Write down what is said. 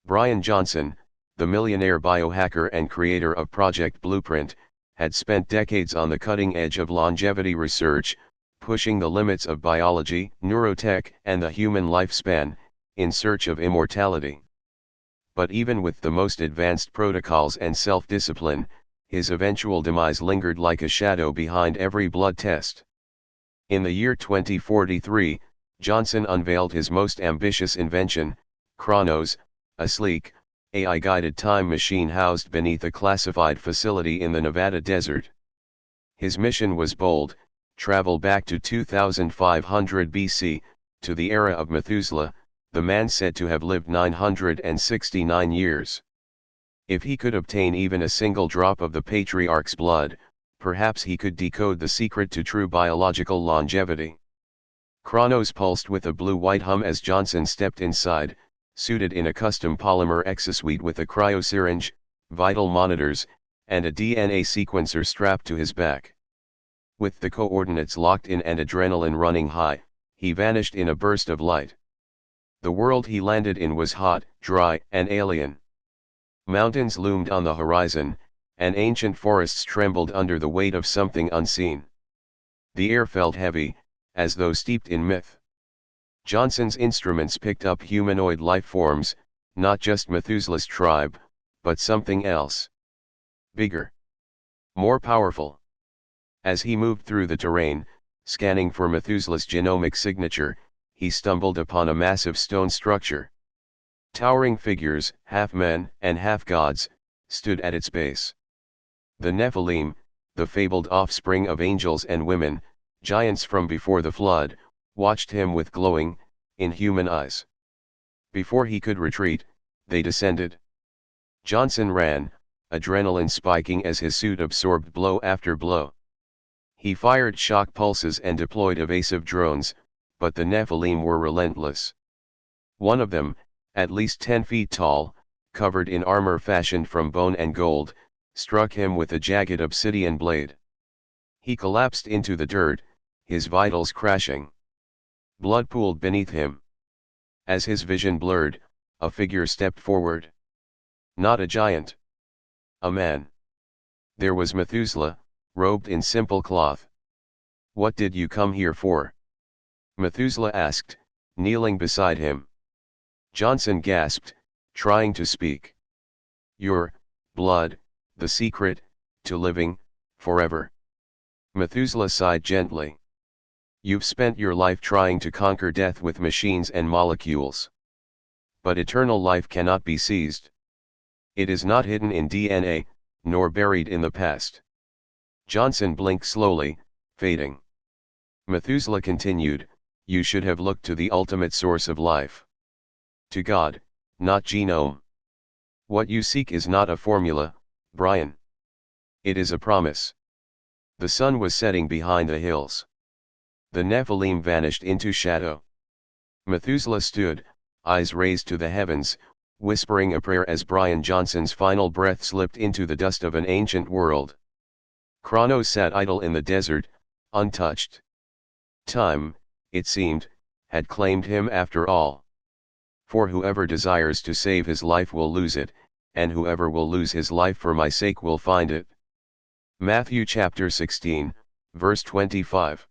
Bryan Johnson, the millionaire biohacker and creator of Project Blueprint, had spent decades on the cutting edge of longevity research, pushing the limits of biology, neurotech, and the human lifespan, in search of immortality. But even with the most advanced protocols and self-discipline, his eventual demise lingered like a shadow behind every blood test. In the year 2043, Johnson unveiled his most ambitious invention, Chronos, a sleek, AI-guided time machine housed beneath a classified facility in the Nevada desert. His mission was bold: travel back to 2500 BC, to the era of Methuselah, the man said to have lived 969 years. If he could obtain even a single drop of the patriarch's blood, perhaps he could decode the secret to true biological longevity. Chronos pulsed with a blue-white hum as Johnson stepped inside, suited in a custom polymer exosuite with a cryosyringe, vital monitors, and a DNA sequencer strapped to his back. With the coordinates locked in and adrenaline running high, he vanished in a burst of light. The world he landed in was hot, dry, and alien. Mountains loomed on the horizon, and ancient forests trembled under the weight of something unseen. The air felt heavy, as though steeped in myth. Johnson's instruments picked up humanoid life forms, not just Methuselah's tribe, but something else. Bigger. More powerful. As he moved through the terrain, scanning for Methuselah's genomic signature, he stumbled upon a massive stone structure. Towering figures, half men and half gods, stood at its base. The Nephilim, the fabled offspring of angels and women, giants from before the flood, watched him with glowing, inhuman eyes. Before he could retreat, they descended. Johnson ran, adrenaline spiking as his suit absorbed blow after blow. He fired shock pulses and deployed evasive drones, but the Nephilim were relentless. One of them, at least 10 feet tall, covered in armor fashioned from bone and gold, struck him with a jagged obsidian blade. He collapsed into the dirt, his vitals crashing. Blood pooled beneath him. As his vision blurred, a figure stepped forward. Not a giant. A man. There was Methuselah, robed in simple cloth. "What did you come here for?" Methuselah asked, kneeling beside him. Johnson gasped, trying to speak. "Your blood, the secret to living forever." Methuselah sighed gently. "You've spent your life trying to conquer death with machines and molecules. But eternal life cannot be seized. It is not hidden in DNA, nor buried in the past." Johnson blinked slowly, fading. Methuselah continued, "You should have looked to the ultimate source of life. To God, not genome. What you seek is not a formula, Bryan. It is a promise." The sun was setting behind the hills. The Nephilim vanished into shadow. Methuselah stood, eyes raised to the heavens, whispering a prayer as Bryan Johnson's final breath slipped into the dust of an ancient world. Chronos sat idle in the desert, untouched. Time, it seemed, had claimed him after all. For whoever desires to save his life will lose it, and whoever will lose his life for my sake will find it. Matthew chapter 16, verse 25.